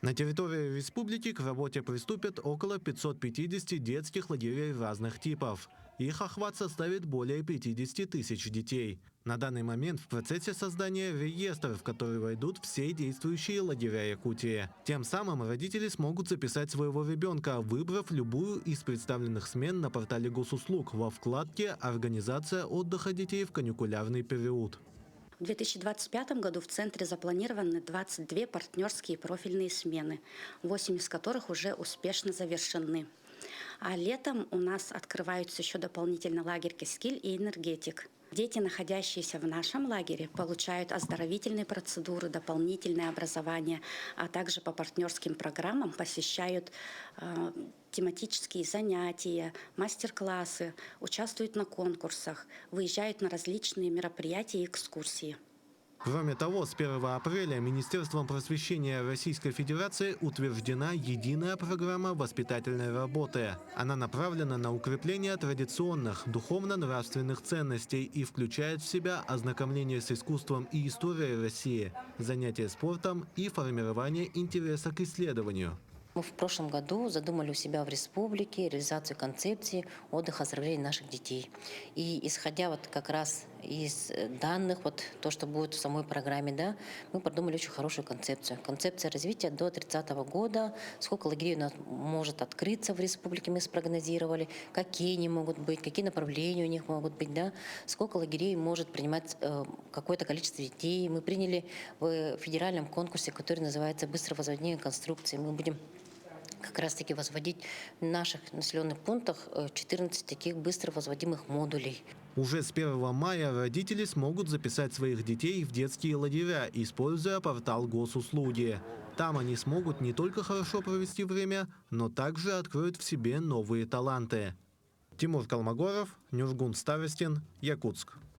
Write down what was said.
На территории республики к работе приступят около 550 детских лагерей разных типов. Их охват составит более 50 тысяч детей. На данный момент в процессе создания реестр, в который войдут все действующие лагеря Якутии. Тем самым родители смогут записать своего ребенка, выбрав любую из представленных смен на портале госуслуг во вкладке «Организация отдыха детей в каникулярный период». В 2025 году в центре запланированы 22 партнерские профильные смены, 8 из которых уже успешно завершены. А летом у нас открываются еще дополнительно лагерь «Кескиль» и «Энергетик». Дети, находящиеся в нашем лагере, получают оздоровительные процедуры, дополнительное образование, а также по партнерским программам посещают тематические занятия, мастер-классы, участвуют на конкурсах, выезжают на различные мероприятия и экскурсии. Кроме того, с 1 апреля Министерством просвещения Российской Федерации утверждена единая программа воспитательной работы. Она направлена на укрепление традиционных духовно-нравственных ценностей и включает в себя ознакомление с искусством и историей России, занятия спортом и формирование интереса к исследованию. Мы в прошлом году задумали у себя в республике реализацию концепции отдыха, оздоровления наших детей. И исходя вот как раз из данных, вот то, что будет в самой программе, да, мы продумали очень хорошую концепцию. Концепция развития до 30 года, сколько лагерей у нас может открыться в республике, мы спрогнозировали, какие они могут быть, какие направления у них могут быть, да, сколько лагерей может принимать какое-то количество детей. Мы приняли в федеральном конкурсе, который называется «Быстрое возведение конструкции». Мы будем как раз-таки возводить в наших населенных пунктах 14 таких быстро возводимых модулей. Уже с 1 мая родители смогут записать своих детей в детские лагеря, используя портал госуслуги. Там они смогут не только хорошо провести время, но также откроют в себе новые таланты. Тимур Калмогоров, Нюргун Старостин, Якутск.